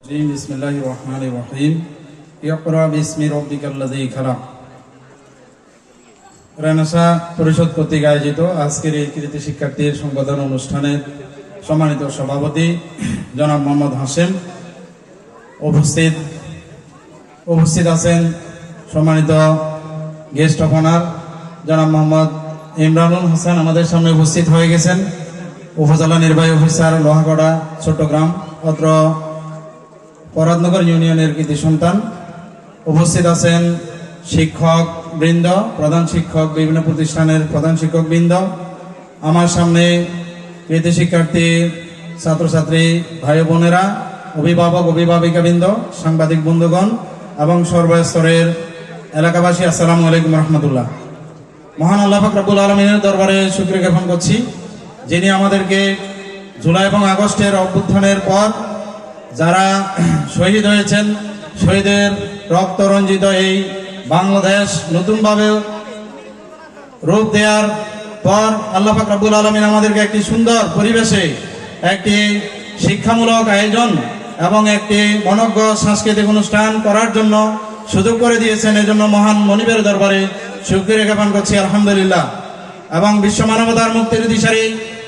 বিসমিল্লাহির রহমানির রহিম। ইকরা বিসমি রাব্বিকাল্লাযী খালাক। রেনেসা পরিষদ কর্তৃক আয়োজিত আজকের এই কৃতি শিক্ষার্থীর সংবর্ধনা অনুষ্ঠানের সম্মানিত সভাপতি জনাব মোহাম্মদ হাশেম, উপস্থিত আছেন সম্মানিত গেস্ট অফ অনার জনাব মোহাম্মদ ইমরানুল হাসান আমাদের সামনে উপস্থিত হয়ে গেছেন, উপজেলা নির্বাহী অফিসার লোহাগড়া চট্টগ্রাম, অত্র পরাদনগর ইউনিয়নের কৃতি সন্তান। উপস্থিত আছেন শিক্ষক বৃন্দ, প্রধান শিক্ষক, বিভিন্ন প্রতিষ্ঠানের প্রধান শিক্ষক বৃন্দ। আমার সামনে কৃতি শিক্ষার্থী, ছাত্রছাত্রী, ভাই বোনেরা, অভিভাবক অভিভাবিকা বৃন্দ, সাংবাদিক বন্ধুগণ এবং সর্বস্তরের এলাকাবাসী, আসসালামু আলাইকুম রহমতুল্লাহ। মহান আল্লাহ পাক রব্বুল আলামিনের দরবারে শুকরিয়া জ্ঞাপন করছি, যিনি আমাদেরকে জুলাই এবং আগস্টের অভ্যুত্থানের পর যারা শহীদ হয়েছেন, শহীদের রক্ত রঞ্জিত এই বাংলাদেশ নতুনভাবে রূপ দেওয়ার পর আল্লাহ পাক রব্বুল আলামিন আমাদেরকে একটি সুন্দর পরিবেশে একটি শিক্ষামূলক আয়োজন এবং একটি মনোজ্ঞ সাংস্কৃতিক অনুষ্ঠান করার জন্য সুযোগ করে দিয়েছেন। এজন্য মহান মনিবের দরবারে শুকরিয়া জ্ঞাপন করছি, আলহামদুলিল্লাহ। এবং বিশ্ব মানবতার মুক্তির দিশারি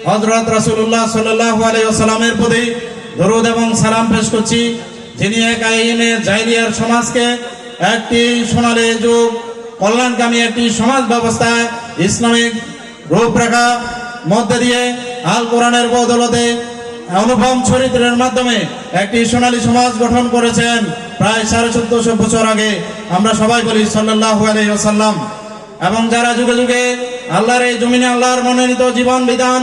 হযরত রাসূলুল্লাহ সাল্লাল্লাহু আলাইহি ওয়াসাল্লামের প্রতি দরুদ এবং সালাম পেশ করছি, যিনি এক আইনে জাহিলিয়ার সমাজকে একটি সোনালী যুগ কল্যাণকামী একটি সমাজ ব্যবস্থায় ইসলামিক রূপরেখা মধ্যে দিয়ে আল কোরআনের বদৌলতে অনুপম চরিত্রের মাধ্যমে একটি সোনালী সমাজ গঠন করেছেন প্রায় 1450 বছর আগে। আমরা সবাই বলি সাল্লাল্লাহু আলাইহি ওয়াসাল্লাম। এবং যারা যুগে যুগে আল্লাহর এই জমিনে আল্লাহর মনোনীত জীবন বিধান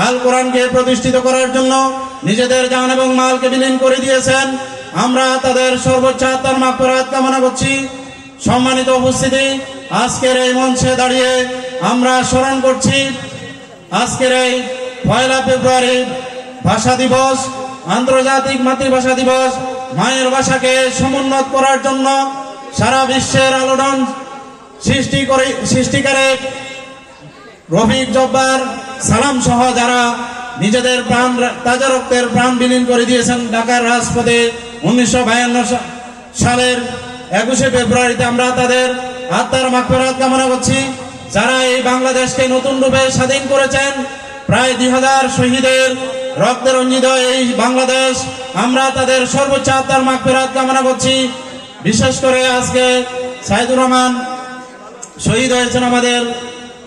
আল কোরআনকে প্রতিষ্ঠিত করার জন্য নিজেদের জান এবং মালকে বিলীন করে দিয়েছেন, আমরা তাদের সর্বোচ্চ আত্মার মাগফিরাত কামনা করছি। সম্মানিত উপস্থিতি, আজকের এই মঞ্চে দাঁড়িয়ে আমরা স্মরণ করছি আজকের এই 1 ফেব্রুয়ারি ভাষা দিবস, আন্তর্জাতিক মাতৃভাষা দিবস। মায়ের ভাষাকে সমুন্নত করার জন্য সারা বিশ্বের আলোড়ন সৃষ্টিকারী রফিক জব্বার সালাম সহ যারা নিজেদের প্রাণ, তাজা রক্তের প্রাণ বিলীন করে দিয়েছেন ঢাকার রাজপথে 1952 সালের 21 ফেব্রুয়ারিতে, আমরা তাদের আত্মার মাগফিরাত কামনা করছি। যারা এই বাংলাদেশকে নতুন রূপে স্বাধীন করেছেন, প্রায় 2000 শহীদের রক্তে রঞ্জিত এই বাংলাদেশ, আমরা তাদের সর্বোচ্চ আত্মার মাগফিরাত কামনা করছি। বিশেষ করে আজকে সাইদুর রহমান শহীদ হয়েছেন আমাদের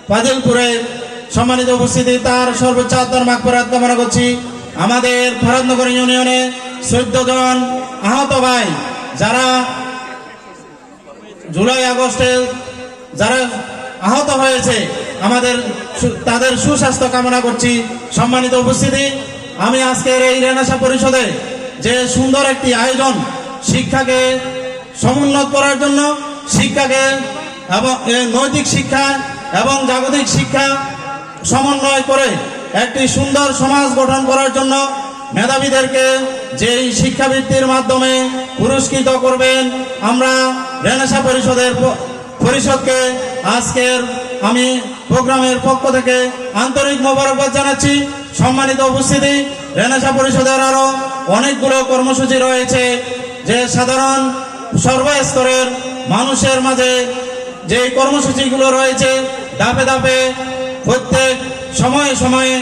ফাজিলপুরে, সম্মানিত উপস্থিতি, তার সর্বোচ্চ আত্মার মাগফিরাত কামনা করছি। আমাদের ফরাদনগর ইউনিয়নে 14 জন আহত ভাই যারা জুলাই আগস্টে যারা আহত হয়েছে, আমাদের তাদের সুস্বাস্থ্য কামনা করছি। সম্মানিত উপস্থিতি, আমি আজকের এই রেনেসা পরিষদে যে সুন্দর একটি আয়োজন শিক্ষাকে সমুন্নত করার জন্য, শিক্ষাকে এবং নৈতিক শিক্ষা এবং জাগতিক শিক্ষা সমন্বয় করে একটি সুন্দর সমাজ গঠন করার জন্য মেধাবীদেরকে যেই শিক্ষাবৃত্তির মাধ্যমে পুরস্কৃত করবেন, আমরা রেনেসা পরিষদকে আজকের আমি প্রোগ্রামের পক্ষ থেকে আন্তরিক মোবারকবাদ জানাচ্ছি। সম্মানিত উপস্থিতি, রেনেসা পরিষদের আরো অনেকগুলো কর্মসূচি রয়েছে, যে সাধারণ সর্বস্তরের মানুষের মাঝে যে কর্মসূচিগুলো রয়েছে, ধাপে ধাপে প্রত্যেক সময়ে সময়ে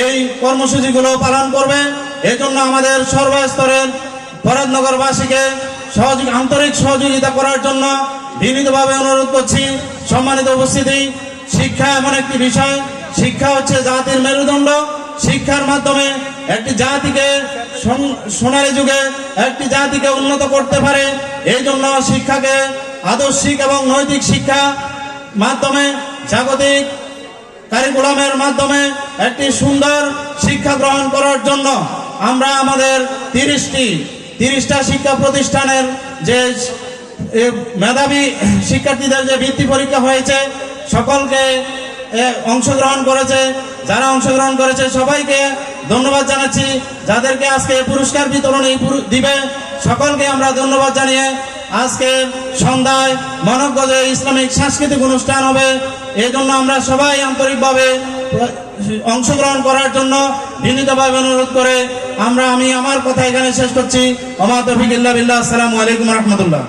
এই কর্মসূচিগুলো পালন করবে। এজন্য আমাদের সর্বস্তরের ফরাদনগরবাসীকে আন্তরিক সহযোগিতা করার জন্য বিনীতভাবে অনুরোধ করছি। সম্মানিত উপস্থিতি, শিক্ষা এমন একটি বিষয়, শিক্ষা হচ্ছে জাতির মেরুদণ্ড। শিক্ষার মাধ্যমে একটি জাতিকে সোনালী যুগে একটি জাতিকে উন্নত করতে পারে। এই জন্য শিক্ষাকে আদর্শিক এবং নৈতিক শিক্ষা মাধ্যমে, জাগতিক কারিকুলামের মাধ্যমে একটি সুন্দর শিক্ষা গ্রহণ করার জন্য আমরা আমাদের 30টা শিক্ষা প্রতিষ্ঠানের যে মেধাবী শিক্ষার্থীদের যে বৃত্তি পরীক্ষা হয়েছে, সকলকে অংশগ্রহণ করেছে, যারা অংশগ্রহণ করেছে সবাইকে ধন্যবাদ জানাচ্ছি। যাদেরকে আজকে পুরস্কার বিতরণী দিবে, সকলকে আমরা ধন্যবাদ জানিয়ে আজকে সন্ধ্যায় মানবগঞ্জে ইসলামিক সাংস্কৃতিক অনুষ্ঠান হবে। এই জন্য আমরা সবাই আন্তরিকভাবে অংশগ্রহণ করার জন্য বিনীতভাবে অনুরোধ করে আমি আমার কথা এখানে শেষ করছি। ওমা তৌফিক ইল্লা বিল্লাহ। আসসালামু আলাইকুম রহমতুল্লাহ।